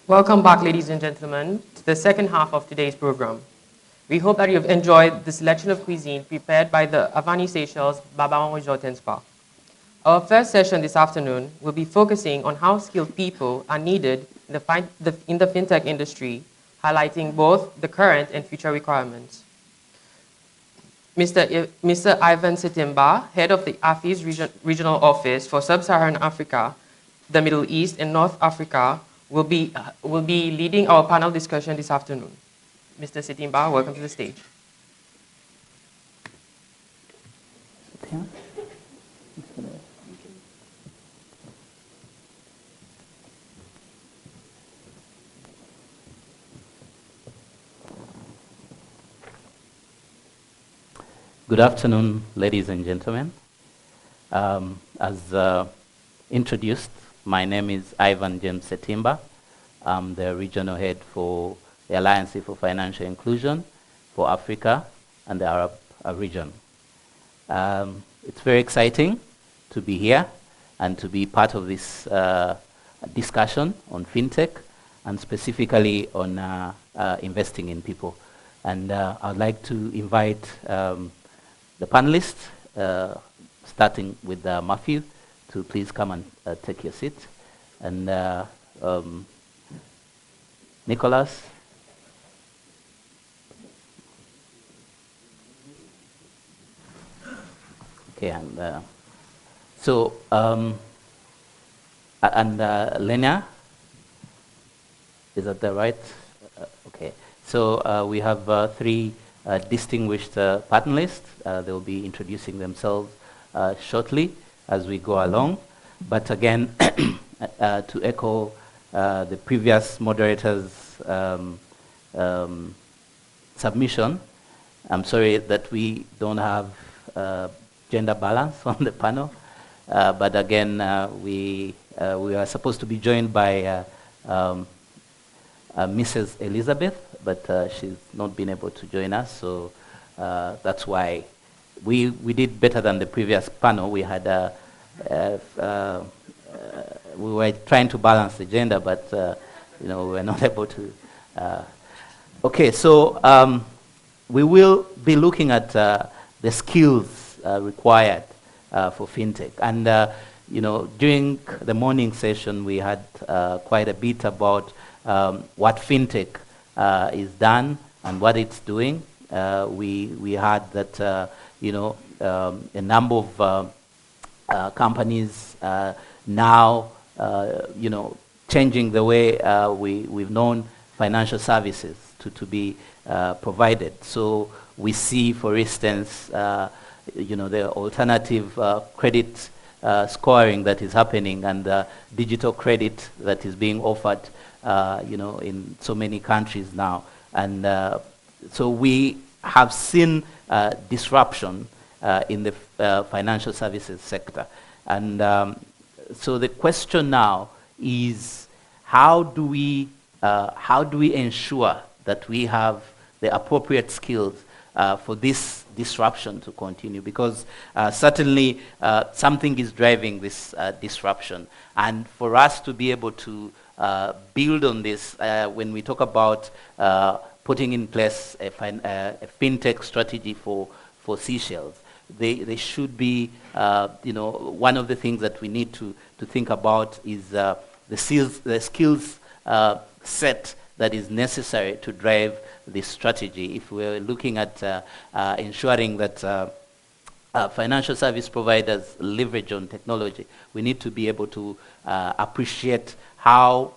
Welcome back, ladies and gentlemen, to the second half of today's program. We hope that you've enjoyed the selection of cuisine prepared by the Avani Seychelles Babaon Resort and Spa. Our first session this afternoon will be focusing on how skilled people are needed in the fintech industry, highlighting both the current and future requirements. Mr. Ivan Setimba, head of the AFI's regional office for Sub-Saharan Africa, the Middle East, and North Africa, will be leading our panel discussion this afternoon. Mr. Setimba, welcome to the stage. Good afternoon, ladies and gentlemen. As introduced, my name is Ivan James Setimba. I'm the regional head for the Alliance for Financial Inclusion for Africa and the Arab region. It's very exciting to be here and to be part of this discussion on fintech and specifically on investing in people. And I'd like to invite the panelists, starting with Matthew, to please come and take your seat. And Nicholas. Okay, and Lena, is that the right? Okay, so we have three distinguished panelists. They'll be introducing themselves shortly as we go along. But again, to echo the previous moderator's submission, I'm sorry that we don't have gender balance on the panel. But again, we are supposed to be joined by Mrs. Elizabeth, but she's not been able to join us, so that's why we did better than the previous panel. We had we were trying to balance the gender, but we were not able to. Okay, so we will be looking at the skills required for fintech, and during the morning session we had quite a bit about what fintech is done and what it's doing. We heard that a number of companies now changing the way we've known financial services to be provided. So we see, for instance, the alternative credit scoring that is happening and digital credit that is being offered in so many countries now. And so we have seen disruption in the financial services sector. And so the question now is, how do we ensure that we have the appropriate skills for this disruption to continue? Because certainly something is driving this disruption. And for us to be able to build on this, when we talk about putting in place a fintech strategy for Seychelles, they should be, one of the things that we need to think about is the skills set that is necessary to drive this strategy. If we're looking at ensuring that financial service providers leverage on technology, we need to be able to appreciate how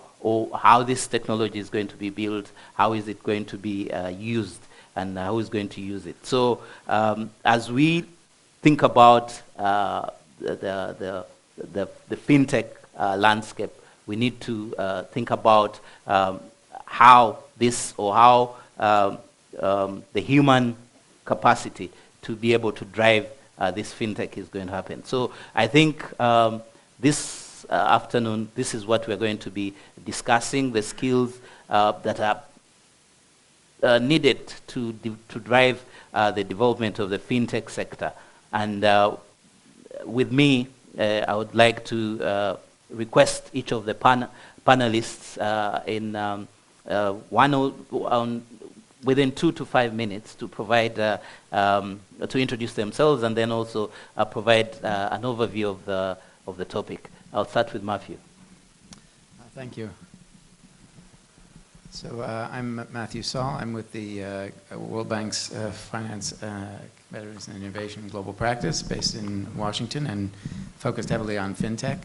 this technology is going to be built, how is it going to be used, and who is going to use it. So as we think about the fintech landscape, we need to think about how this, or how the human capacity to be able to drive this fintech is going to happen. So I think this afternoon, this is what we're going to be discussing, the skills that are needed to drive the development of the fintech sector. And with me, I would like to request each of the panelists within 2 to 5 minutes to provide, to introduce themselves and then also provide an overview of the topic. I'll start with Matthew. Thank you. So I'm Matthew Saul. I'm with the World Bank's Finance, Competitiveness and Innovation Global Practice based in Washington and focused heavily on fintech.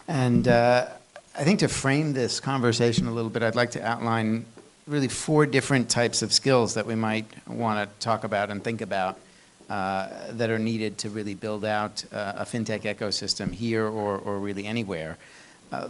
And I think to frame this conversation a little bit, I'd like to outline really 4 different types of skills that we might want to talk about and think about that are needed to really build out a fintech ecosystem here or really anywhere.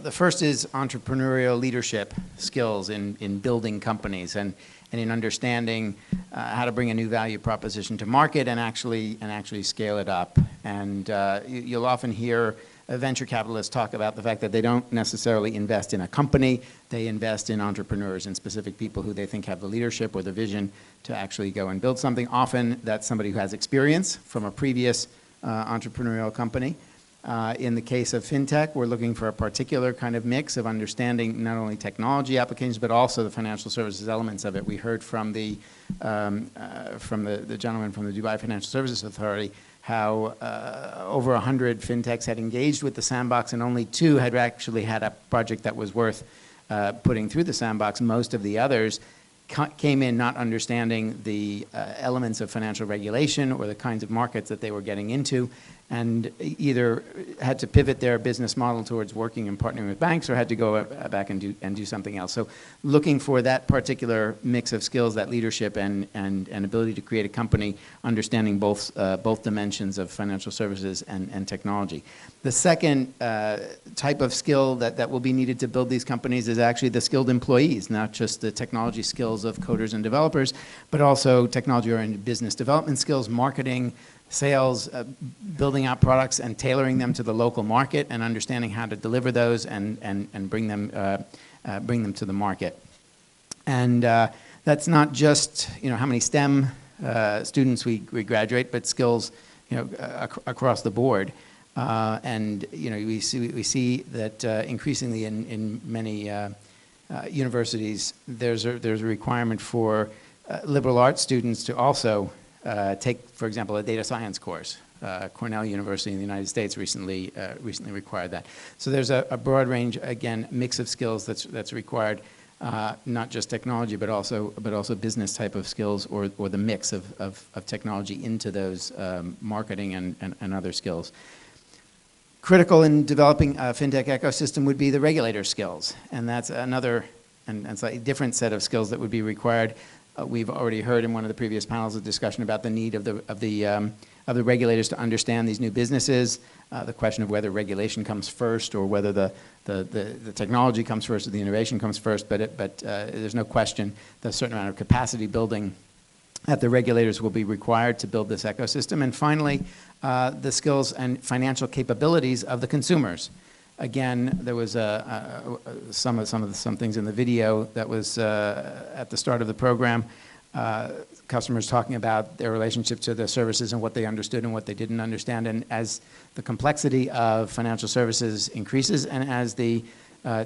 The first is entrepreneurial leadership skills in building companies and in understanding how to bring a new value proposition to market and actually scale it up. And you'll often hear venture capitalists talk about the fact that they don't necessarily invest in a company, they invest in entrepreneurs and specific people who they think have the leadership or the vision to actually go and build something. Often that's somebody who has experience from a previous entrepreneurial company. In the case of fintech, we're looking for a particular kind of mix of understanding not only technology applications, but also the financial services elements of it. We heard from the gentleman from the Dubai Financial Services Authority how over 100 fintechs had engaged with the sandbox and only 2 had actually had a project that was worth putting through the sandbox. Most of the others came in not understanding the elements of financial regulation or the kinds of markets that they were getting into, and either had to pivot their business model towards working and partnering with banks or had to go back and do something else. So looking for that particular mix of skills, that leadership and ability to create a company, understanding both dimensions of financial services and technology. The second type of skill that will be needed to build these companies is actually the skilled employees, not just the technology skills of coders and developers, but also technology-oriented business development skills, marketing, sales, building out products and tailoring them to the local market and understanding how to deliver those and bring them to the market. And that's not just how many STEM students we graduate, but skills across the board. And we see that increasingly in many universities there's a requirement for liberal arts students to also take, for example, a data science course. Cornell University in the United States recently required that. So there's a broad range, again, mix of skills that's required, not just technology, but also business type of skills or the mix of technology into those marketing and other skills. Critical in developing a fintech ecosystem would be the regulator skills, and that's another and slightly different set of skills that would be required. We've already heard in one of the previous panels a discussion about the need of the regulators to understand these new businesses, the question of whether regulation comes first or whether the technology comes first or the innovation comes first. But there's no question that a certain amount of capacity building that the regulators will be required to build this ecosystem. And finally, the skills and financial capabilities of the consumers. Again, there was some things in the video that was at the start of the program, customers talking about their relationship to the services and what they understood and what they didn't understand. And as the complexity of financial services increases and as the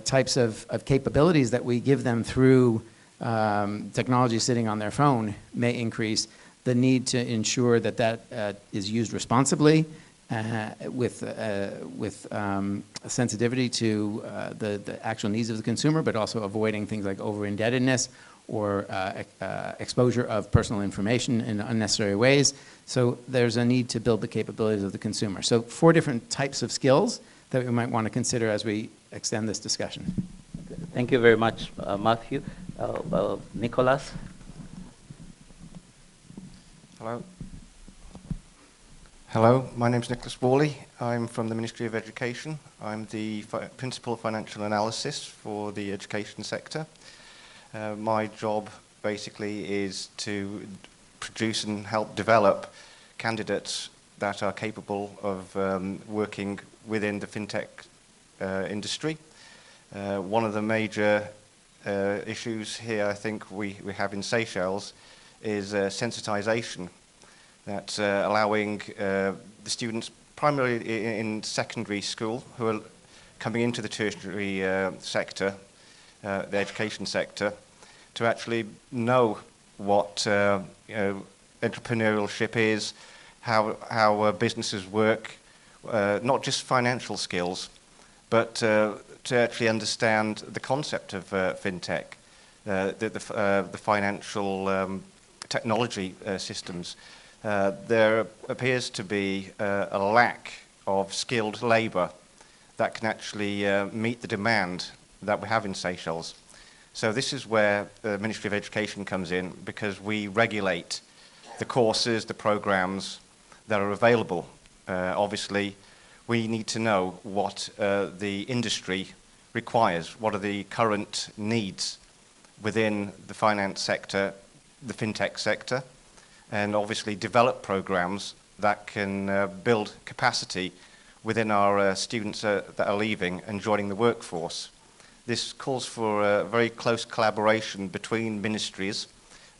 types of capabilities that we give them through technology sitting on their phone may increase, the need to ensure that is used responsibly, with sensitivity to the actual needs of the consumer, but also avoiding things like over-indebtedness or exposure of personal information in unnecessary ways. So there's a need to build the capabilities of the consumer. So 4 different types of skills that we might want to consider as we extend this discussion. Thank you very much, Matthew. Nicholas? Hello, my name is Nicholas Worley. I'm from the Ministry of Education. I'm the Principal Financial Analyst for the education sector. My job basically is to produce and help develop candidates that are capable of working within the fintech industry. One of the major issues here, I think we have in Seychelles, is sensitization. That's allowing the students, primarily in secondary school, who are coming into the tertiary sector, the education sector, to actually know what entrepreneurship is, how businesses work, not just financial skills, but to actually understand the concept of fintech, the financial technology systems. There appears to be a lack of skilled labour that can actually meet the demand that we have in Seychelles. So this is where the Ministry of Education comes in, because we regulate the courses, the programs that are available. Obviously, we need to know what the industry requires, what are the current needs within the finance sector, the fintech sector, and obviously develop programs that can build capacity within our students that are leaving and joining the workforce. This calls for a very close collaboration between ministries,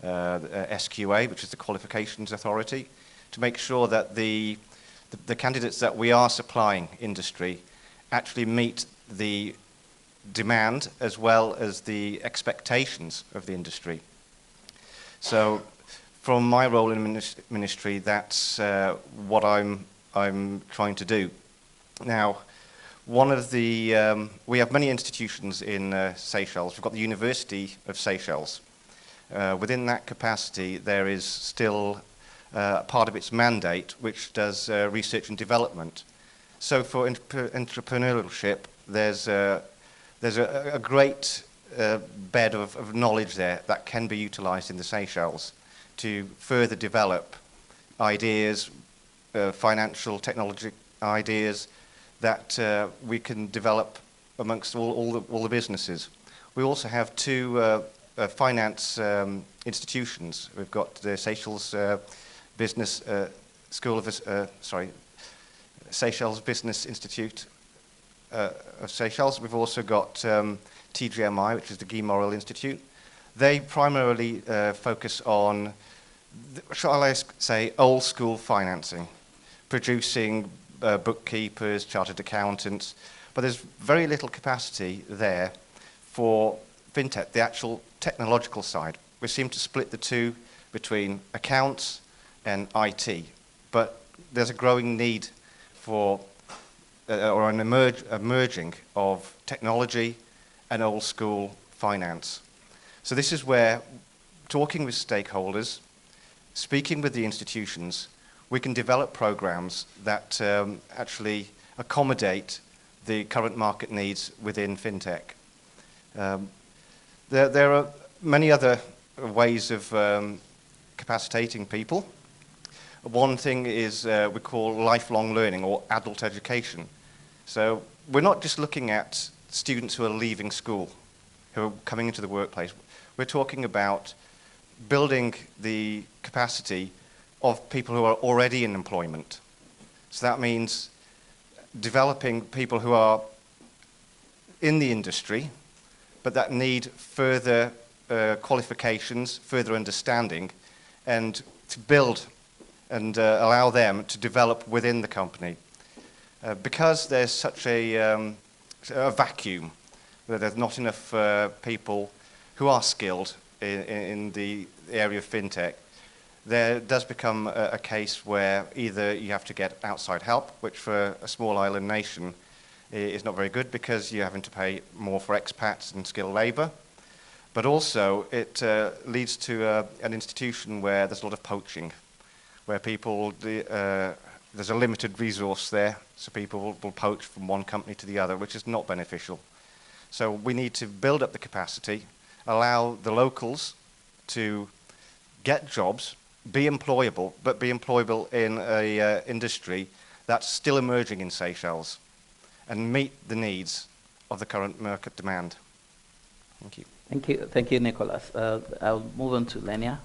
SQA, which is the Qualifications Authority, to make sure that the candidates that we are supplying industry actually meet the demand as well as the expectations of the industry. So from my role in ministry, that's what I'm trying to do. Now, one of the, we have many institutions in Seychelles. We've got the University of Seychelles. Within that capacity, there is still part of its mandate which does research and development. So for entrepreneurship, there's a great bed of knowledge there that can be utilised in the Seychelles to further develop ideas, financial technology ideas that we can develop amongst all the businesses. We also have two finance institutions. We've got the Seychelles Business School of Seychelles Business Institute of Seychelles. We've also got TGMI, which is the Guy Morel Institute. They primarily focus on, shall I say, old school financing, producing bookkeepers, chartered accountants, but there's very little capacity there for fintech, the actual technological side. We seem to split the two between accounts and IT, but there's a growing need for or an emerging of technology and old school finance. So this is where, talking with stakeholders, speaking with the institutions, we can develop programs that actually accommodate the current market needs within fintech. There are many other ways of capacitating people. One thing is we call lifelong learning or adult education. So we're not just looking at students who are leaving school, who are coming into the workplace. We're talking about building the capacity of people who are already in employment. So that means developing people who are in the industry, but that need further qualifications, further understanding, and to build and allow them to develop within the company. Because there's such a vacuum, that there's not enough people who are skilled in the area of fintech, there does become a case where either you have to get outside help, which for a small island nation is not very good because you're having to pay more for expats and skilled labour, but also it leads to an institution where there's a lot of poaching, where people, there's a limited resource there, so people will poach from one company to the other, which is not beneficial. So we need to build up the capacity, allow the locals to get jobs, be employable, but be employable in an industry that's still emerging in Seychelles and meet the needs of the current market demand. Thank you. Thank you, Nicholas. I'll move on to Lenya.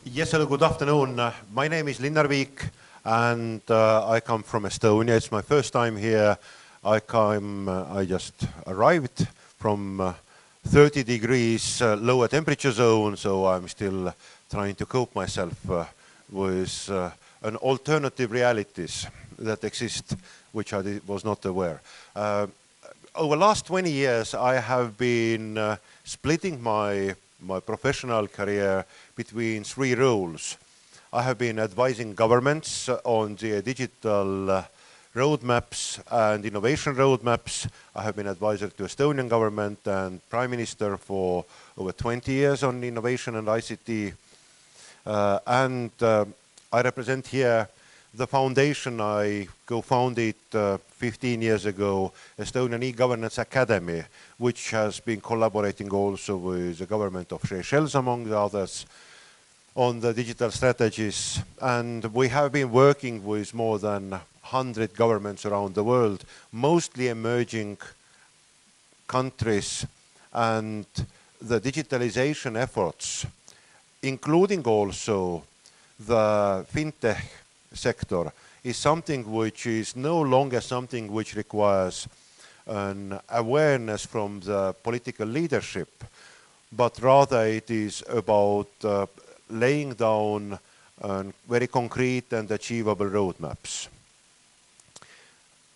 Yes, hello, good afternoon. My name is Linnar Viik, and I come from Estonia. It's my first time here. I just arrived from 30 degrees lower temperature zone, so I'm still trying to cope myself with an alternative realities. that exist, which I was not aware. Over the last 20 years, I have been splitting my professional career between three roles. I have been advising governments on the digital roadmaps and innovation roadmaps. I have been advisor to Estonian government and Prime Minister for over 20 years on innovation and ICT. I represent here the foundation I co-founded 15 years ago, Estonian E-Governance Academy, which has been collaborating also with the government of Seychelles, among the others, on the digital strategies. And we have been working with more than 100 governments around the world, mostly emerging countries, and the digitalization efforts, including also the Fintech sector, is something which is no longer something which requires an awareness from the political leadership, but rather it is about laying down very concrete and achievable roadmaps.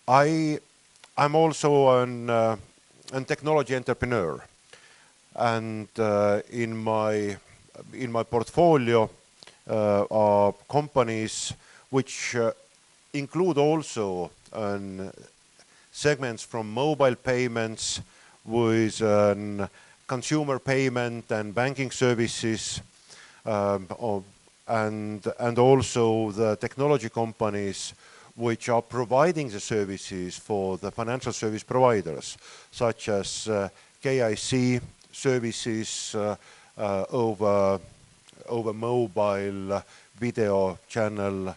I'm also an technology entrepreneur, and in my portfolio are companies which include also segments from mobile payments with consumer payment and banking services, and also the technology companies which are providing the services for the financial service providers, such as KIC services over mobile video channel,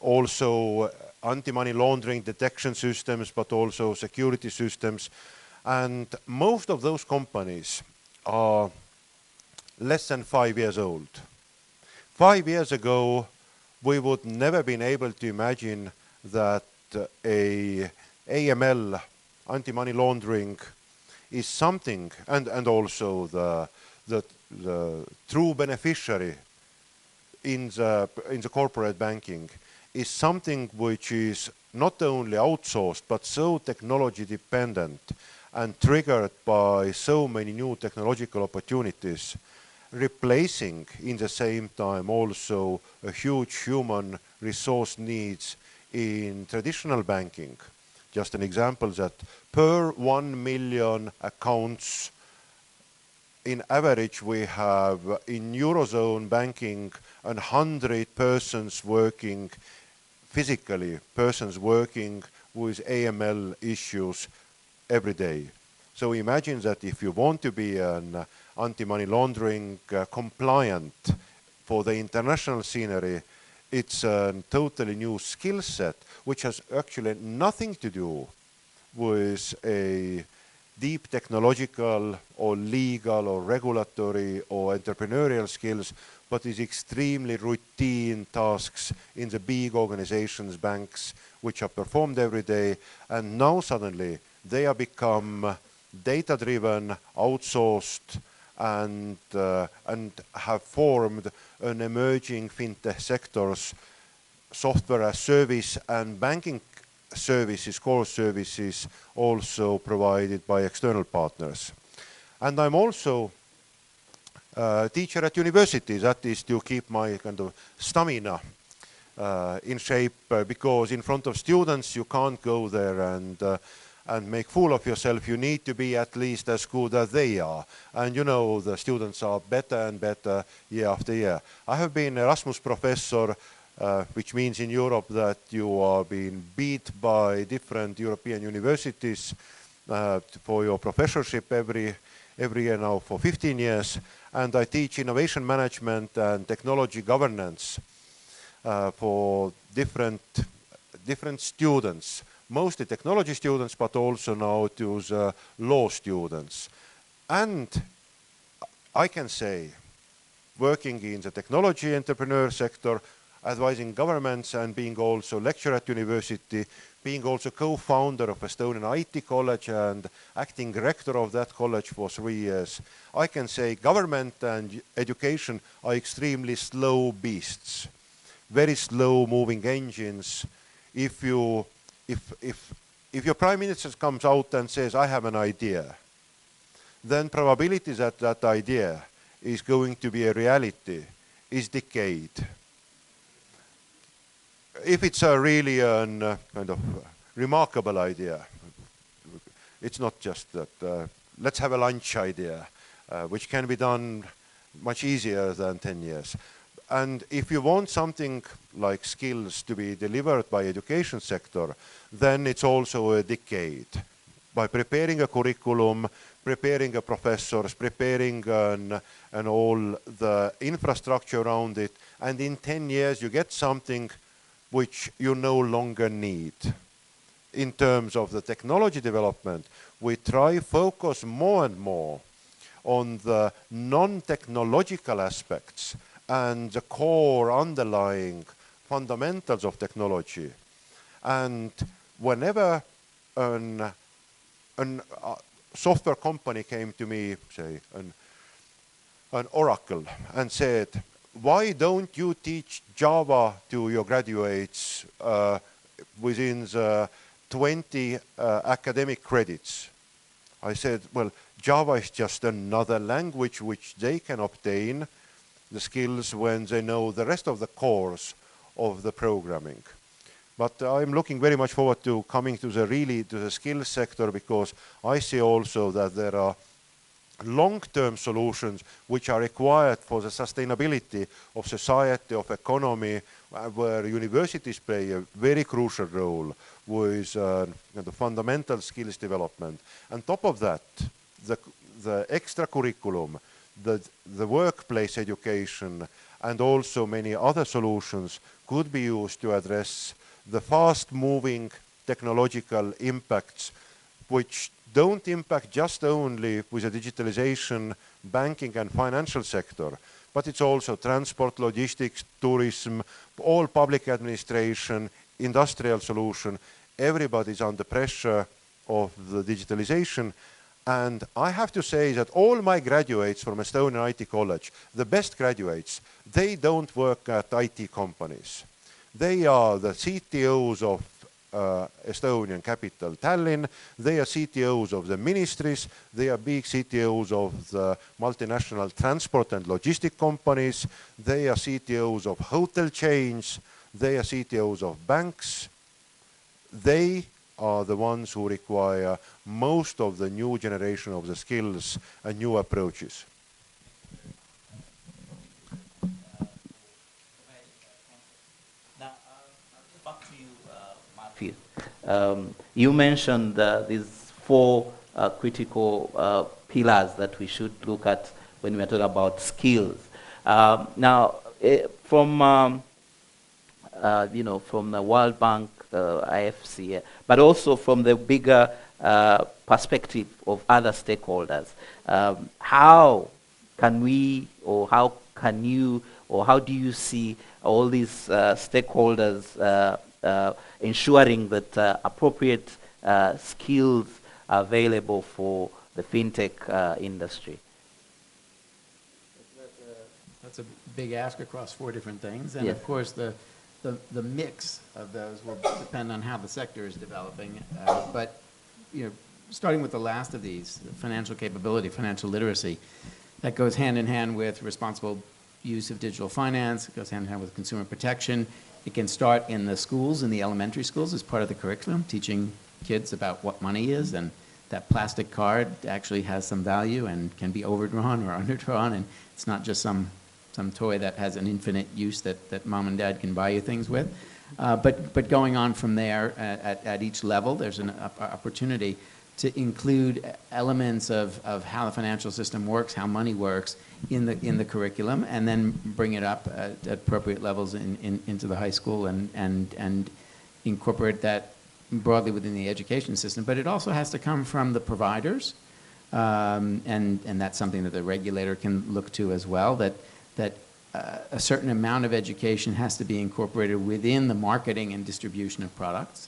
also anti-money laundering detection systems, but also security systems. And most of those companies are less than 5 years old. 5 years ago, we would never been able to imagine that a AML, anti-money laundering, is something, and also the true beneficiary in the corporate banking is something which is not only outsourced but so technology dependent and triggered by so many new technological opportunities, replacing in the same time also a huge human resource needs in traditional banking. Just an example that per 1 million accounts, in average we have in Eurozone banking 100 persons working physically, persons working with AML issues every day. So imagine that if you want to be an anti-money laundering compliant for the international scenery, it's a totally new skill set which has actually nothing to do with a deep technological or legal or regulatory or entrepreneurial skills, but is extremely routine tasks in the big organizations, banks, which are performed every day. And now suddenly they are become data-driven, outsourced, and have formed an emerging fintech sectors, software as service and banking services, core services, also provided by external partners. And I'm also a teacher at university. That is to keep my kind of stamina in shape, because in front of students you can't go there and make fool of yourself. You need to be at least as good as they are. And you know, the students are better and better year after year. I have been Erasmus professor, which means in Europe that you are being beat by different European universities for your professorship every year now for 15 years. And I teach innovation management and technology governance for different students, mostly technology students, but also now to the law students. And I can say, working in the technology entrepreneur sector, advising governments and being also lecturer at university, being also co-founder of Estonian IT College and acting director of that college for 3 years, I can say government and education are extremely slow beasts, very slow moving engines if your prime minister comes out and says, I have an idea, then probability that that idea is going to be a reality is decayed. If it's a really kind of remarkable idea, it's not just that let's have a lunch idea, which can be done much easier than 10 years. And if you want something like skills to be delivered by education sector, then it's also a decade. By preparing a curriculum, preparing a professors, preparing and all the infrastructure around it, and in 10 years you get something which you no longer need. In terms of the technology development, we try focus more and more on the non-technological aspects and the core underlying fundamentals of technology. And whenever a software company came to me, say an Oracle, and said, why don't you teach Java to your graduates within the 20 academic credits? I said, well, Java is just another language which they can obtain the skills when they know the rest of the cores of the programming. But I'm looking very much forward to coming to the skills sector, because I see also that there are long-term solutions which are required for the sustainability of society, of economy, where universities play a very crucial role with the fundamental skills development. On top of that, the extra curriculum, the workplace education, and also many other solutions could be used to address the fast-moving technological impacts, which don't impact just only with the digitalization, banking and financial sector, but it's also transport, logistics, tourism, all public administration, industrial solution. Everybody's under pressure of the digitalization. And I have to say that all my graduates from Estonian IT College, the best graduates, they don't work at IT companies. They are the CTOs of Estonian capital Tallinn, they are CTOs of the ministries, they are big CTOs of the multinational transport and logistic companies, they are CTOs of hotel chains, they are CTOs of banks. They are the ones who require most of the new generation of the skills and new approaches. Now, back to you, Matthew. You mentioned these four critical pillars that we should look at when we are talking about skills. Now, from from the World Bank, IFC, but also from the bigger perspective of other stakeholders, how can we, or how can you, or how do you see all these stakeholders ensuring that appropriate skills are available for the fintech industry? That's a big ask across four different things, and yes. Of course the mix of those will depend on how the sector is developing. But starting with the last of these, financial capability, financial literacy, that goes hand in hand with responsible use of digital finance. It goes hand in hand with consumer protection. It can start in the schools, in the elementary schools, as part of the curriculum, teaching kids about what money is, and that plastic card actually has some value and can be overdrawn or underdrawn, and it's not just some toy that has an infinite use that mom and dad can buy you things with. But going on from there, at each level, there's an opportunity to include elements of how the financial system works, how money works in the curriculum, and then bring it up at appropriate levels into the high school and incorporate that broadly within the education system. But it also has to come from the providers, and that's something that the regulator can look to as well, that a certain amount of education has to be incorporated within the marketing and distribution of products,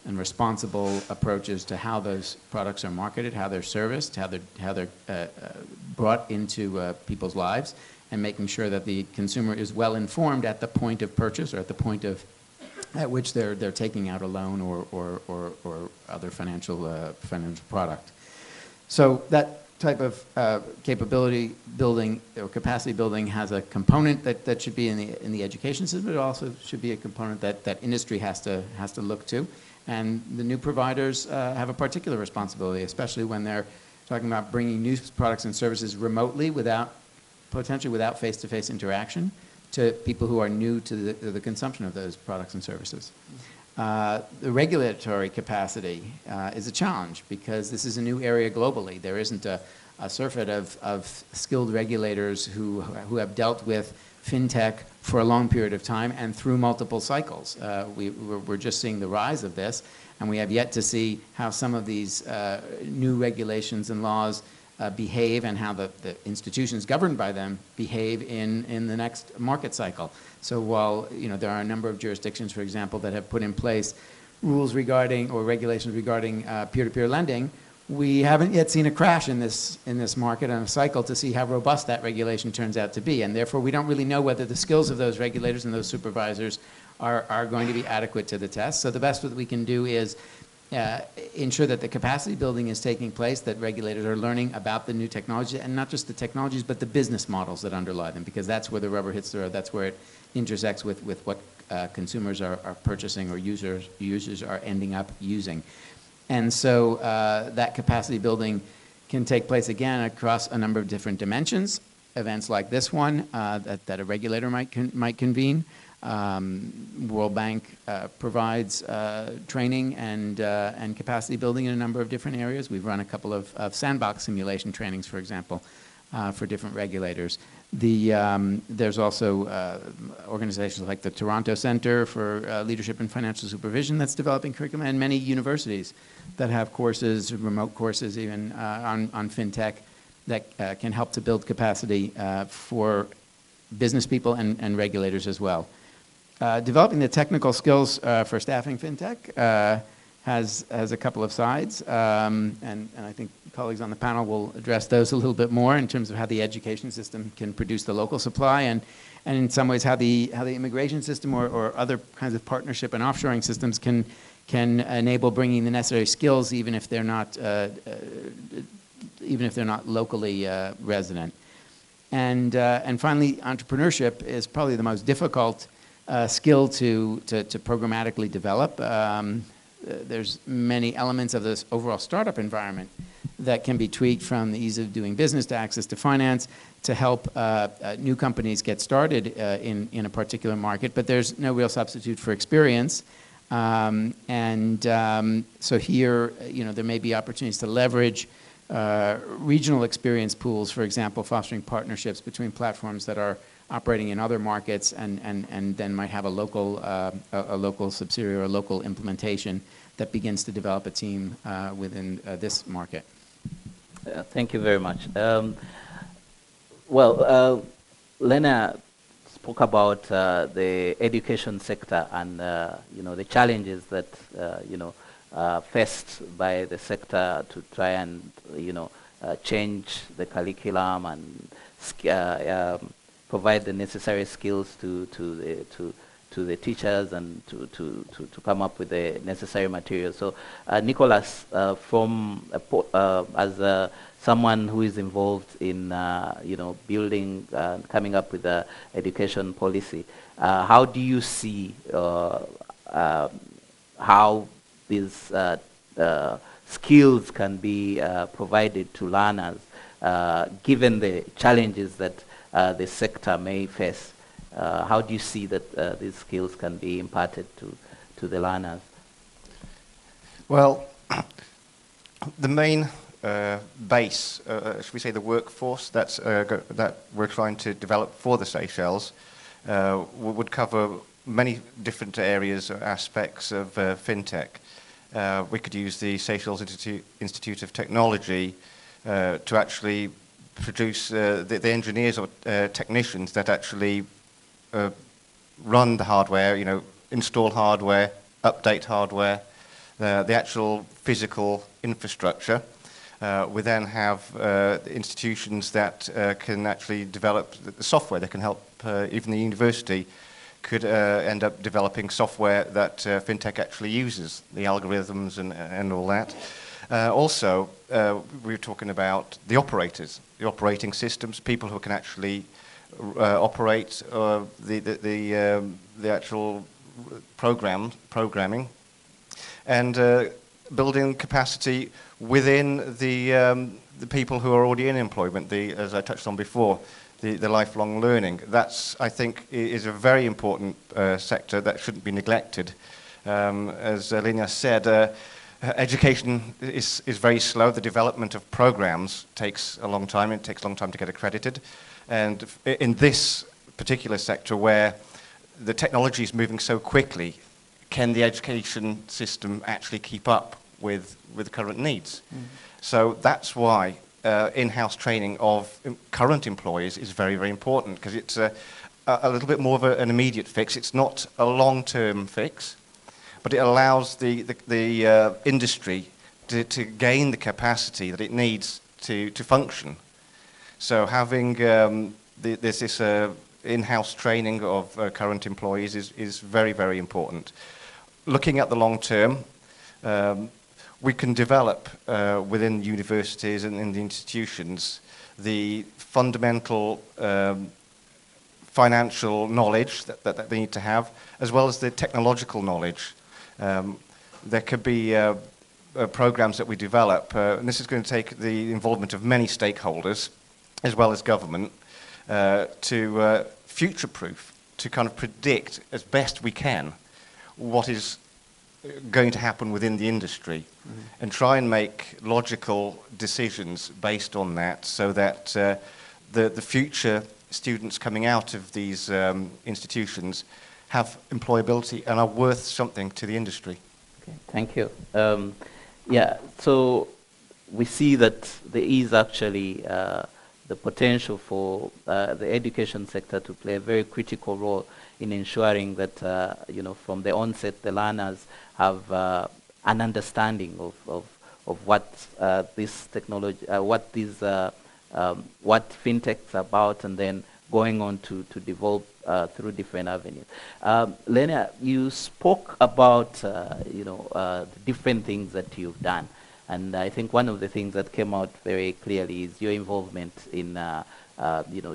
and responsible approaches to how those products are marketed, how they're serviced, how they're brought into people's lives, and making sure that the consumer is well informed at the point of purchase or at the point of at which they're taking out a loan or other financial product. So that type of capability building or capacity building has a component that should be in the education system, but it also should be a component that industry has to look to. And the new providers have a particular responsibility, especially when they're talking about bringing new products and services remotely potentially without face-to-face interaction to people who are new to the consumption of those products and services. The regulatory capacity is a challenge because this is a new area globally. There isn't a surfeit of skilled regulators who have dealt with fintech for a long period of time and through multiple cycles. We're just seeing the rise of this, and we have yet to see how some of these new regulations and laws behave and how the institutions governed by them behave in the next market cycle. So while there are a number of jurisdictions, for example, that have put in place rules regarding or regulations regarding peer-to-peer lending, we haven't yet seen a crash in this market and a cycle to see how robust that regulation turns out to be. And therefore, we don't really know whether the skills of those regulators and those supervisors are going to be adequate to the test. So the best that we can do is ensure that the capacity building is taking place, that regulators are learning about the new technology, and not just the technologies, but the business models that underlie them, because that's where the rubber hits the road. That's where it intersects with what consumers are purchasing or users are ending up using. And so that capacity building can take place, again, across a number of different dimensions. Events like this one that a regulator might convene. World Bank provides training and capacity building in a number of different areas. We've run a couple of sandbox simulation trainings, for example, for different regulators. There's also organizations like the Toronto Center for Leadership and Financial Supervision that's developing curriculum, and many universities that have courses, remote courses even, on fintech that can help to build capacity for business people and regulators as well. Developing the technical skills for staffing fintech has a couple of sides, and I think colleagues on the panel will address those a little bit more in terms of how the education system can produce the local supply, and in some ways how the immigration system or other kinds of partnership and offshoring systems can enable bringing the necessary skills even if they're not locally resident. And finally, entrepreneurship is probably the most difficult skill to programmatically develop. There's many elements of this overall startup environment that can be tweaked, from the ease of doing business to access to finance, to help new companies get started in a particular market, but there's no real substitute for experience. So here, there may be opportunities to leverage regional experience pools, for example, fostering partnerships between platforms that are operating in other markets and then might have a local subsidiary or a local implementation that begins to develop a team within this market. Thank you very much. Lena spoke about the education sector and the challenges that faced by the sector to try and change the curriculum and provide the necessary skills to the teachers and to come up with the necessary materials. So Nicholas, as someone who is involved in building, coming up with the education policy, how do you see how these skills can be provided to learners, given the challenges that the sector may face? How do you see that these skills can be imparted to the learners? Well, the main base, should we say the workforce that we're trying to develop for the Seychelles would cover many different areas or aspects of fintech. We could use the Seychelles Institute of Technology to actually produce the engineers or technicians that actually run the hardware, install hardware, update hardware, the actual physical infrastructure. We then have institutions that can actually develop the software that can help even the university could end up developing software that fintech actually uses, the algorithms and all that. Also, we were talking about the operators, the operating systems, people who can actually operate the actual programming, and building capacity within the people who are already in employment, as I touched on before, the lifelong learning. That's, I think, is a very important sector that shouldn't be neglected. As Lina said, education is very slow. The development of programs takes a long time. It takes a long time to get accredited. And in this particular sector where the technology is moving so quickly, can the education system actually keep up with current needs? Mm. So that's why in-house training of current employees is very, very important, because it's a little bit more of an immediate fix. It's not a long-term fix, but it allows the industry to gain the capacity that it needs to function. So having this in-house training of current employees is very, very important. Looking at the long term, we can develop within universities and in the institutions the fundamental financial knowledge that they need to have, as well as the technological knowledge. There could be programs that we develop, and this is going to take the involvement of many stakeholders, as well as government, to future-proof, to kind of predict as best we can what is going to happen within the industry, and try and make logical decisions based on that, so that the future students coming out of these institutions have employability and are worth something to the industry. Okay, thank you. Yeah, so we see that there is actually the potential for the education sector to play a very critical role in ensuring that from the onset the learners have an understanding of what this technology, what fintech's about, and then going on to develop through different avenues. Lena, you spoke about the different things that you've done, and I think one of the things that came out very clearly is your involvement in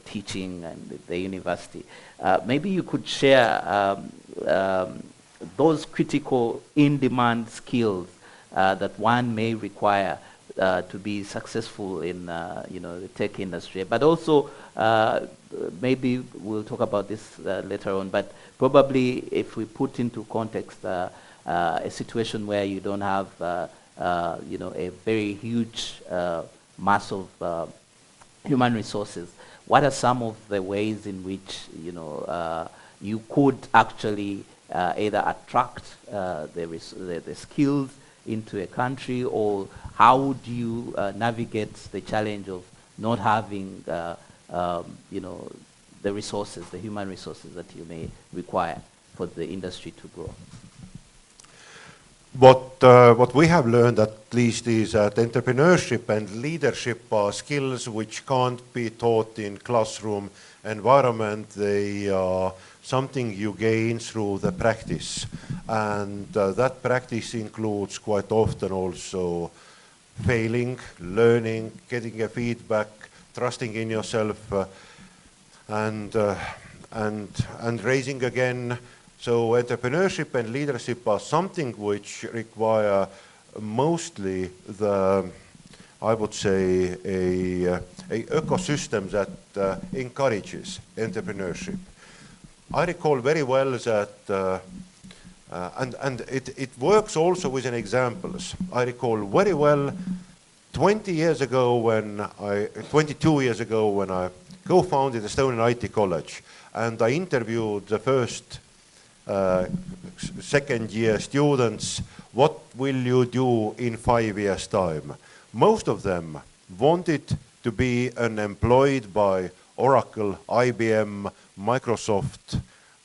teaching and the university. Maybe you could share those critical in-demand skills that one may require to be successful in the tech industry. But also, maybe we'll talk about this later on, but probably if we put into context a situation where you don't have a very huge mass of human resources, what are some of the ways in which you could actually either attract the skills into a country, or how would you navigate the challenge of not having the resources, the human resources that you may require for the industry to grow? What we have learned at least is that entrepreneurship and leadership are skills which can't be taught in classroom environment. They are something you gain through the practice, and that practice includes quite often also failing, learning, getting a feedback, trusting in yourself, and raising again. So entrepreneurship and leadership are something which require mostly I would say, a ecosystem that encourages entrepreneurship. I recall very well that, and it works also with examples. I recall very well 22 years ago when I co-founded Estonian IT College, and I interviewed the first second-year students, what will you do in 5 years' time? Most of them wanted to be unemployed by Oracle, IBM, Microsoft,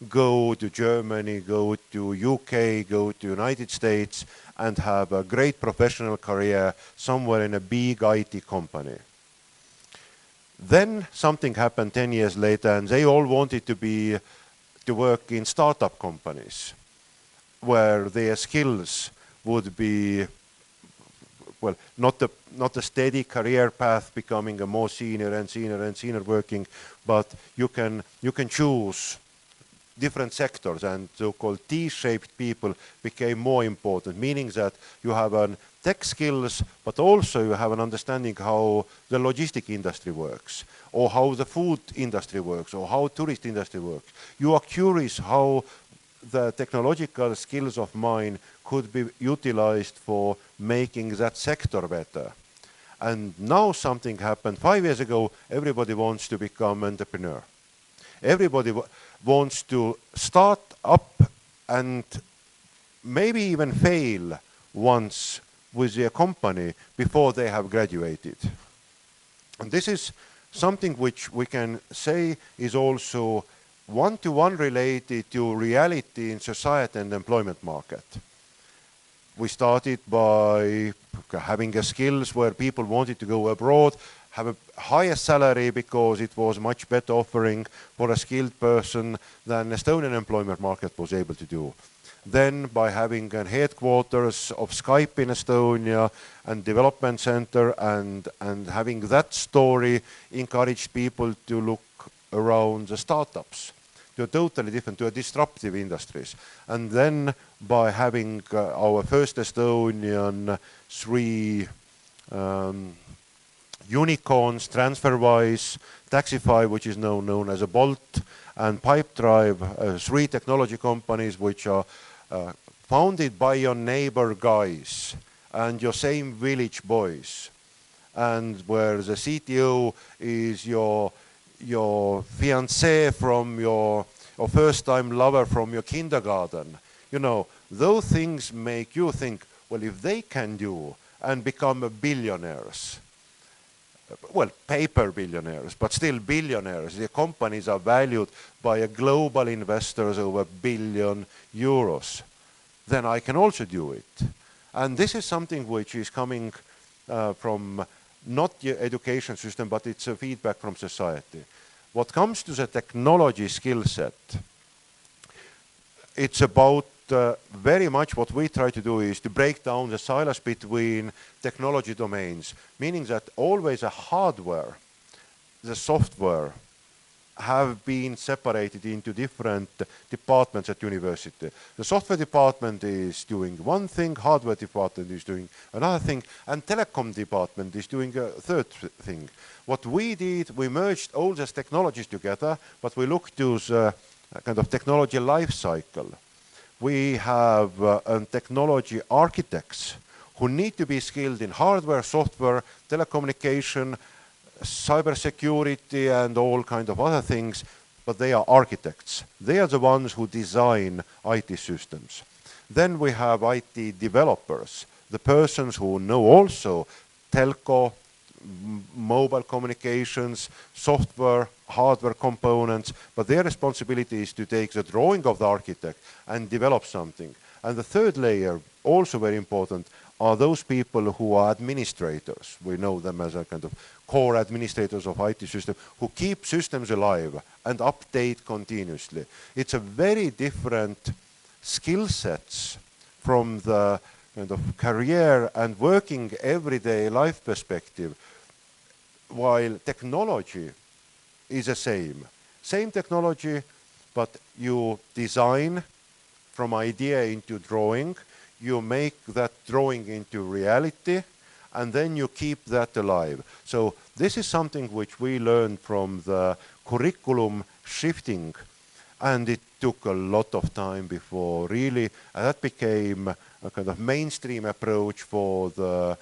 go to Germany, go to UK, go to United States, and have a great professional career somewhere in a big IT company. Then something happened 10 years later, and they all wanted to to work in startup companies where their skills would be, well, not a steady career path becoming a more senior and senior and senior working, but you can choose different sectors, and so-called T-shaped people became more important, meaning that you have an tech skills, but also you have an understanding how the logistic industry works, or how the food industry works, or how tourist industry works. You are curious how the technological skills of mine could be utilized for making that sector better. And now something happened. 5 years ago, everybody wants to become entrepreneur. Everybody wants to start up and maybe even fail once with their company before they have graduated. And this is something which we can say is also one-to-one related to reality in society and employment market. We started by having a skills where people wanted to go abroad, have a higher salary because it was much better offering for a skilled person than Estonian employment market was able to do. Then by having a headquarters of Skype in Estonia and development center and having that story encouraged people to look around the startups, to a totally different, to a disruptive industries. And then by having our first Estonian three unicorns, TransferWise, Taxify, which is now known as a Bolt, and Pipedrive, three technology companies which are founded by your neighbor guys and your same village boys, and where the CTO is your fiancé from your or first-time lover from your kindergarten. You know, those things make you think, well, if they can do and become billionaires, well, paper billionaires, but still billionaires. The companies are valued by a global investors over €1 billion. Then I can also do it. And this is something which is coming from not the education system, but it's a feedback from society. What comes to the technology skill set, it's about very much what we try to do is to break down the silos between technology domains, meaning that always a hardware, the software, have been separated into different departments at university. The software department is doing one thing, hardware department is doing another thing, and telecom department is doing a third thing. What we did, we merged all these technologies together, but we looked to the kind of technology life cycle. We have technology architects who need to be skilled in hardware, software, telecommunication, cybersecurity, and all kind of other things, but they are architects. They are the ones who design IT systems. Then we have IT developers, the persons who know also telco, mobile communications, software, hardware components, but their responsibility is to take the drawing of the architect and develop something. And the third layer, also very important, are those people who are administrators. We know them as a kind of core administrators of IT system who keep systems alive and update continuously. It's a very different skill sets from the kind of career and working everyday life perspective, while technology is the same. Same technology, but you design from idea into drawing, you make that drawing into reality, and then you keep that alive. So this is something which we learned from the curriculum shifting, and it took a lot of time before really that became a kind of mainstream approach for the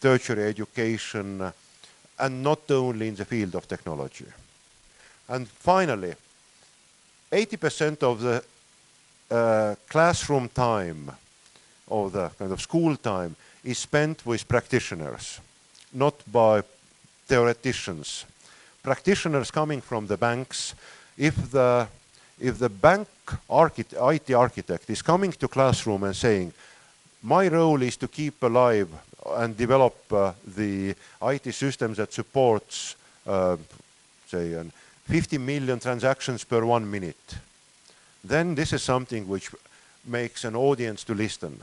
tertiary education, and not only in the field of technology. And finally, 80% of the classroom time, or the kind of school time, is spent with practitioners, not by theoreticians. Practitioners coming from the banks. If the bank IT architect is coming to classroom and saying, my role is to keep alive and develop the IT systems that supports, say, 50 million transactions per 1 minute. then this is something which makes an audience to listen.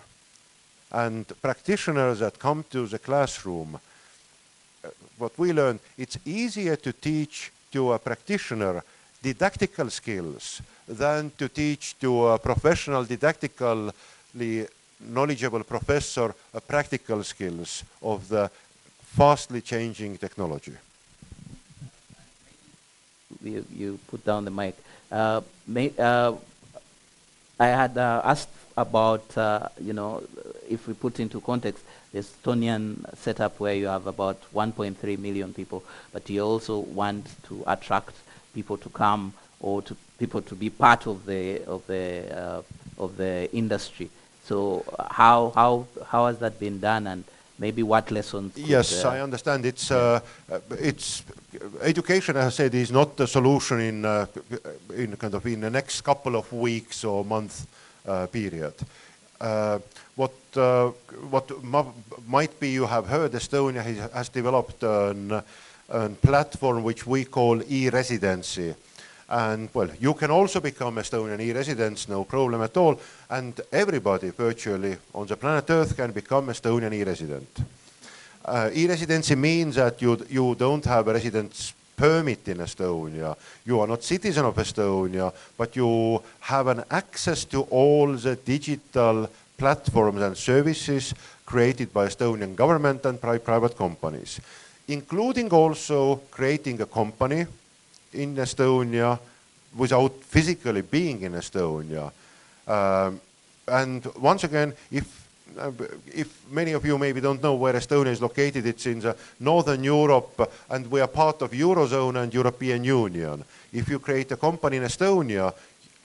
And practitioners that come to the classroom, what we learned, it's easier to teach to a practitioner didactical skills than to teach to a professional, didactically knowledgeable professor practical skills of the fastly changing technology. You put down the mic. I had asked about, if we put into context the Estonian setup where you have about 1.3 million people, but you also want to attract people to come or to people to be part of the industry. So how has that been done, and maybe what lessons? Yes, I understand. It's education, as I said, is not the solution in the next couple of weeks or month period. What might be you have heard, Estonia has developed a platform which we call e-residency. And well, you can also become Estonian e-residents, no problem at all. And everybody virtually on the planet Earth can become Estonian e-resident. E-residency means that you don't have a residence permit in Estonia. You are not citizen of Estonia, but you have an access to all the digital platforms and services created by Estonian government and private companies, including also creating a company in Estonia without physically being in Estonia. And once again, if many of you maybe don't know where Estonia is located, it's in the Northern Europe, and we are part of Eurozone and European Union. If you create a company in Estonia,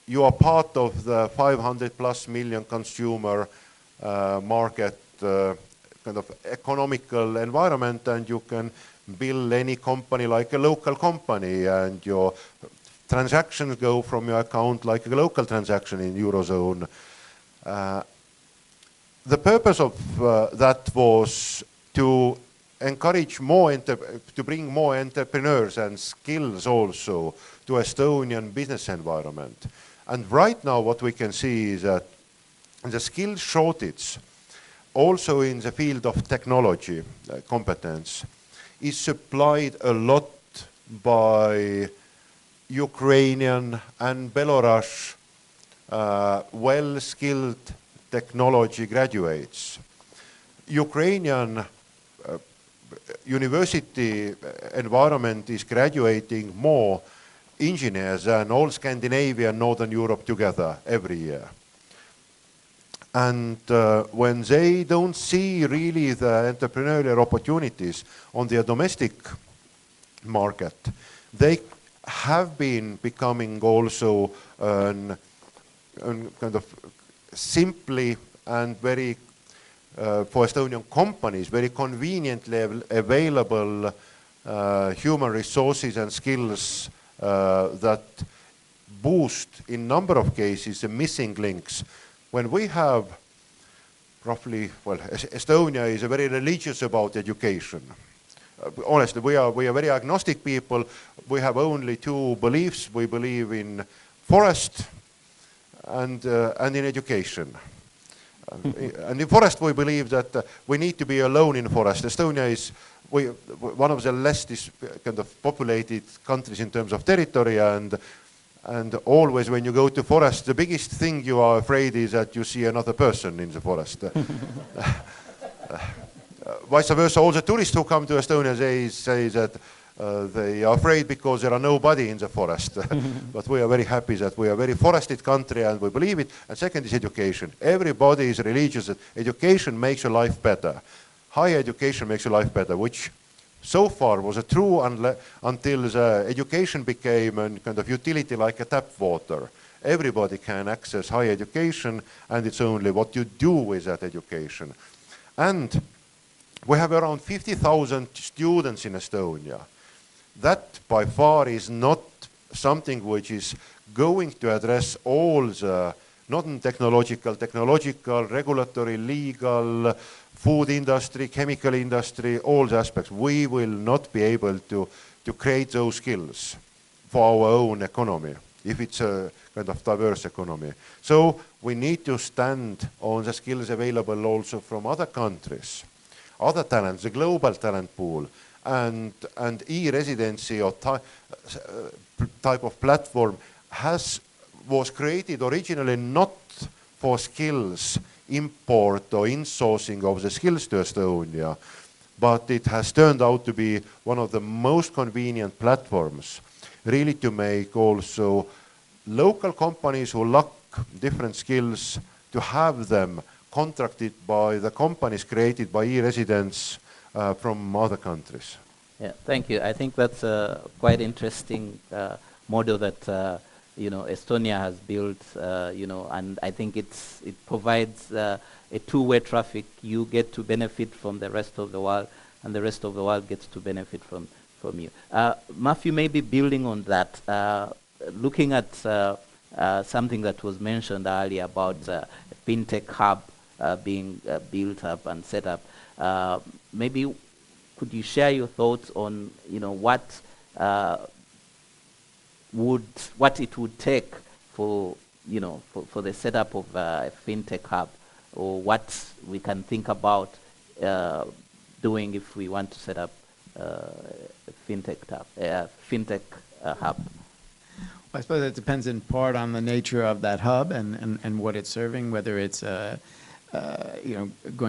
you are part of the 500+ million consumer market kind of economical environment, and you can bill any company like a local company, and your transactions go from your account like a local transaction in Eurozone. The purpose of that was to encourage to bring more entrepreneurs and skills also to Estonian business environment. And right now what we can see is that the skills shortage also in the field of technology competence is supplied a lot by Ukrainian and Belarus well-skilled technology graduates. Ukrainian university environment is graduating more engineers than all Scandinavia and Northern Europe together every year. And when they don't see really the entrepreneurial opportunities on their domestic market, they have been becoming also kind of simply and very, for Estonian companies, very conveniently available human resources and skills that boost, in number of cases, the missing links. When we have roughly, well, Estonia is very religious about education. Honestly, we are very agnostic people. We have only two beliefs. We believe in forest and in education. And in forest, we believe that we need to be alone in forest. Estonia is one of the least kind of populated countries in terms of territory, and always when you go to forest, the biggest thing you are afraid is that you see another person in the forest. Vice versa, all the tourists who come to Estonia, they say that they are afraid because there are nobody in the forest. But we are very happy that we are a very forested country and we believe it. And second is education. Everybody is religious that education makes your life better. Higher education makes your life better, which so far was true until the education became a kind of utility like a tap water. Everybody can access higher education, and it's only what you do with that education. And we have around 50,000 students in Estonia. That by far is not something which is going to address all the non-technological, technological, regulatory, legal, food industry, chemical industry, all the aspects. We will not be able to create those skills for our own economy if it's a kind of diverse economy. So we need to stand on the skills available also from other countries, other talents, the global talent pool, and e-residency or type of platform was created originally not for skills import or insourcing of the skills to Estonia, but it has turned out to be one of the most convenient platforms really to make also local companies who lack different skills to have them contracted by the companies created by e-residents from other countries. Yeah, thank you. I think that's a quite interesting model that Estonia has built, and I think it provides a two-way traffic. You get to benefit from the rest of the world, and the rest of the world gets to benefit from you. Matthew, maybe building on that, looking at something that was mentioned earlier about a Fintech hub being built up and set up, maybe could you share your thoughts on what it would take for the setup of a Fintech hub, or what we can think about doing if we want to set up a Fintech hub? I suppose it depends in part on the nature of that hub and what it's serving, whether it's going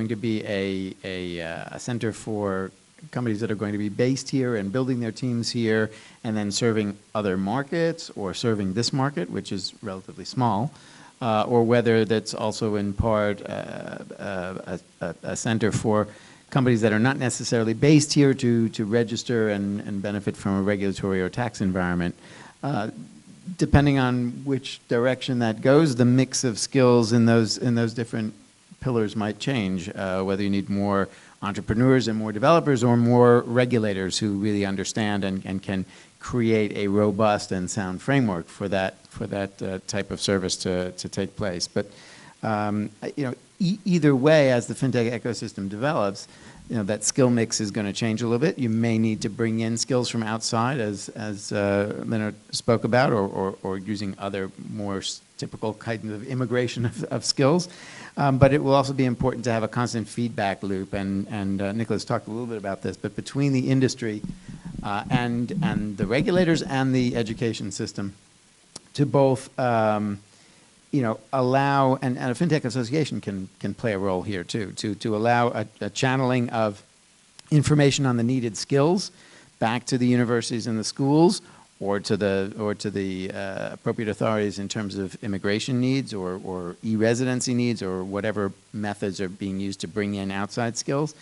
to be a center for companies that are going to be based here and building their teams here and then serving other markets or serving this market, which is relatively small, or whether that's also in part a center for companies that are not necessarily based here to register and benefit from a regulatory or tax environment. Depending on which direction that goes, the mix of skills in those different pillars might change, whether you need more entrepreneurs and more developers or more regulators who really understand and can create a robust and sound framework for that type of service to take place. But either way, as the fintech ecosystem develops, that skill mix is going to change a little bit. You may need to bring in skills from outside, as Leonard spoke about, or using other more typical kind of immigration of skills. But it will also be important to have a constant feedback loop, and Nicholas talked a little bit about this, but between the industry and the regulators and the education system to both allow, and a fintech association can play a role here too, to allow a channeling of information on the needed skills back to the universities and the schools, or to the appropriate authorities in terms of immigration needs or e-residency needs, or whatever methods are being used to bring in outside skills.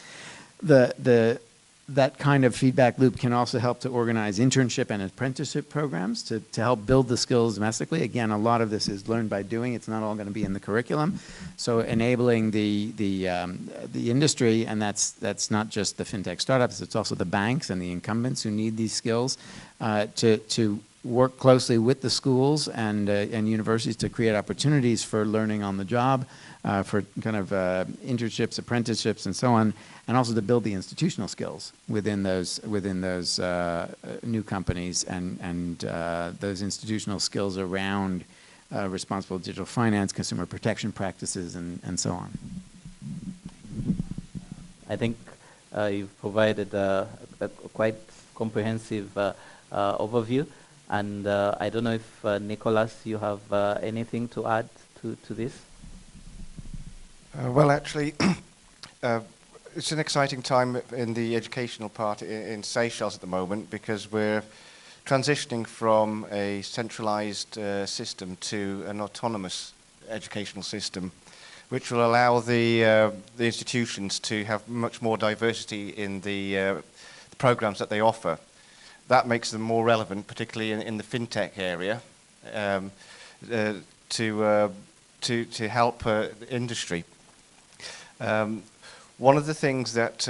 That kind of feedback loop can also help to organize internship and apprenticeship programs to help build the skills domestically. Again, a lot of this is learned by doing. It's not all going to be in the curriculum. So enabling the industry, and that's not just the fintech startups, it's also the banks and the incumbents who need these skills, to work closely with the schools and universities to create opportunities for learning on the job, for kind of internships, apprenticeships, and so on, and also to build the institutional skills within those new companies and those institutional skills around responsible digital finance, consumer protection practices, and so on. I think you've provided a quite comprehensive overview, and I don't know if Nicholas, you have anything to add to this? Well, actually, it's an exciting time in the educational part in Seychelles at the moment, because we're transitioning from a centralized system to an autonomous educational system, which will allow the institutions to have much more diversity in the programs that they offer. That makes them more relevant, particularly in the fintech area, to help industry. One of the things that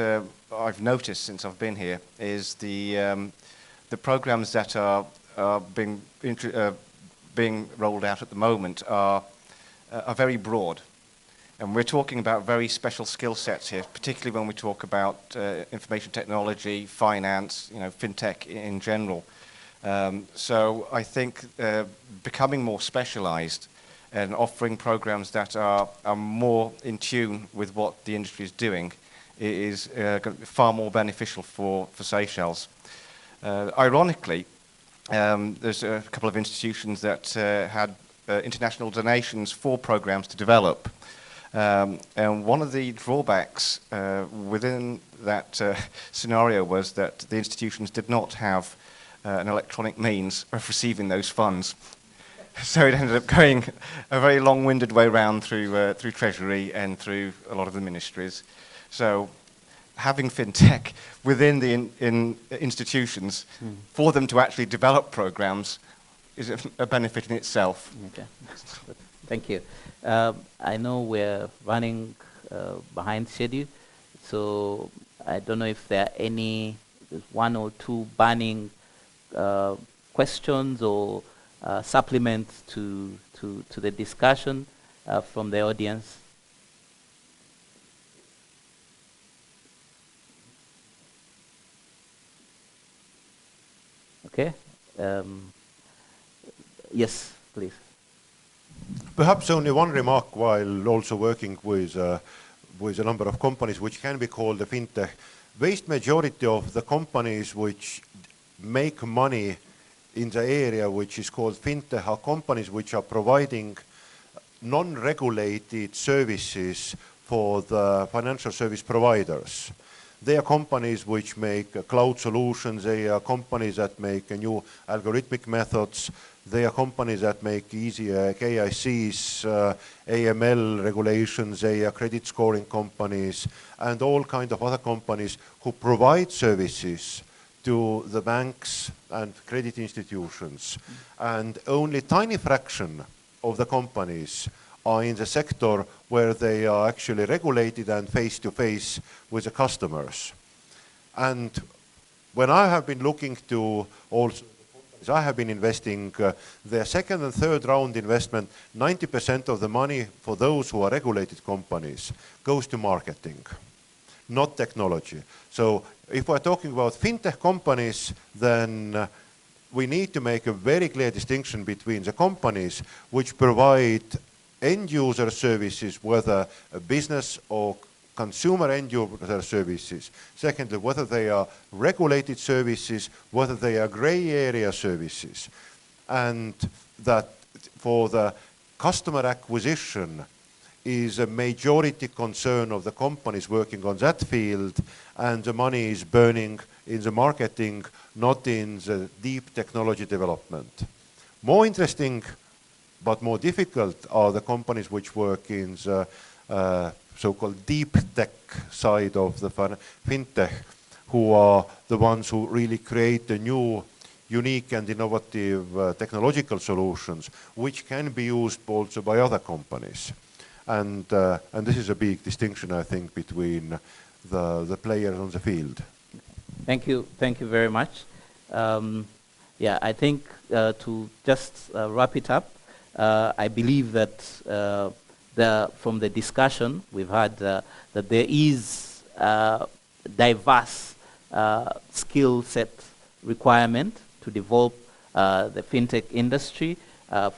I've noticed since I've been here is the programs that are being rolled out at the moment are very broad. And we're talking about very special skill sets here, particularly when we talk about information technology, finance, fintech in general. So I think becoming more specialized and offering programs that are more in tune with what the industry is doing is far more beneficial for Seychelles. Ironically, there's a couple of institutions that had international donations for programs to develop. And one of the drawbacks within that scenario was that the institutions did not have an electronic means of receiving those funds. So it ended up going a very long-winded way round through Treasury and through a lot of the ministries. So having fintech within the institutions for them to actually develop programs is a benefit in itself. Okay. Thank you. I know we're running behind schedule, so I don't know if there are any one or two burning questions or supplements to the discussion from the audience. Okay. Yes, please. Perhaps only one remark while also working with a number of companies which can be called a fintech. Vast majority of the companies which make money in the area which is called fintech are companies which are providing non-regulated services for the financial service providers. They are companies which make cloud solutions, they are companies that make new algorithmic methods, they are companies that make easy KICs, AML regulations, they are credit scoring companies, and all kinds of other companies who provide services to the banks and credit institutions. And only tiny fraction of the companies are in the sector where they are actually regulated and face-to-face with the customers. And when I have been looking to also I have been investing their second and third round investment, 90% of the money for those who are regulated companies goes to marketing, not technology. So if we're talking about fintech companies, then we need to make a very clear distinction between the companies which provide end user services, whether a business or consumer end user services. Secondly, whether they are regulated services, whether they are gray area services. And that for the customer acquisition is a majority concern of the companies working on that field, and the money is burning in the marketing, not in the deep technology development. More interesting but more difficult are the companies which work in the so-called deep tech side of the fintech, who are the ones who really create the new, unique and innovative technological solutions, which can be used also by other companies. And this is a big distinction, I think, between the players on the field. Thank you very much. Yeah, I think to just wrap it up, I believe that from the discussion we've had, that there is diverse skill set requirement to develop the fintech industry,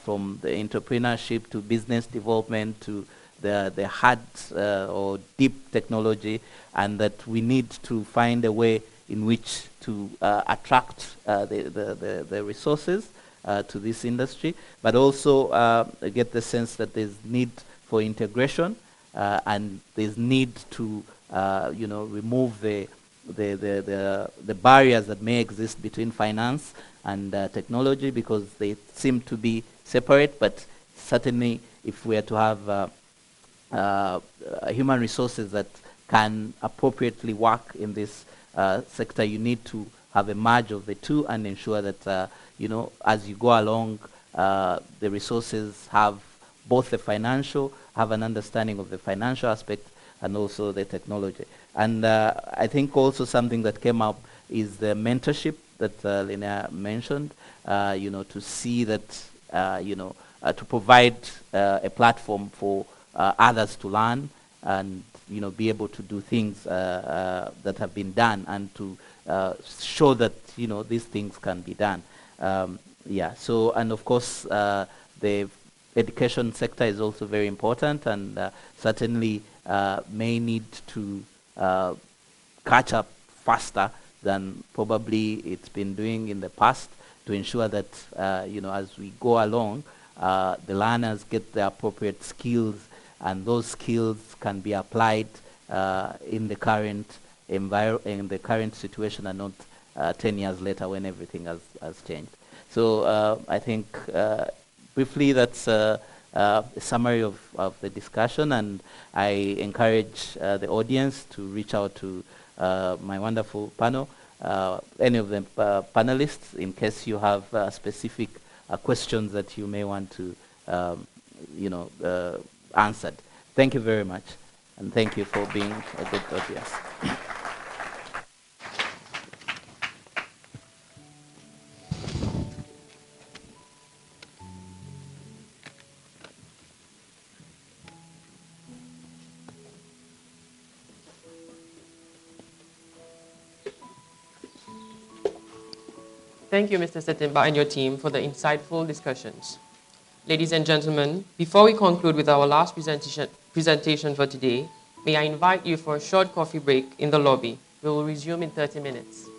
from the entrepreneurship to business development to the hard or deep technology, and that we need to find a way in which to attract the resources to this industry, but also get the sense that there's need for integration, and there's need to remove the barriers that may exist between finance and technology, because they seem to be separate. But certainly, if we are to have human resources that can appropriately work in this sector, you need to have a merge of the two and ensure that as you go along, the resources have both the financial, have an understanding of the financial aspect, and also the technology. And I think also something that came up is the mentorship that Linnea mentioned, to see that, to provide a platform for others to learn and, be able to do things that have been done, and to show that, these things can be done. Yeah, so, and of course, the education sector is also very important, and certainly may need to catch up faster than probably it's been doing in the past, to ensure that as we go along, the learners get the appropriate skills, and those skills can be applied in the current in the current situation, and not 10 years later when everything has changed. So I think briefly that's a summary of the discussion, and I encourage the audience to reach out to my wonderful panel, any of the panelists, in case you have specific questions that you may want to answered. Thank you very much, and thank you for being a good audience. Thank you, Mr. Setimba and your team, for the insightful discussions. Ladies and gentlemen, before we conclude with our last presentation for today, may I invite you for a short coffee break in the lobby. We will resume in 30 minutes.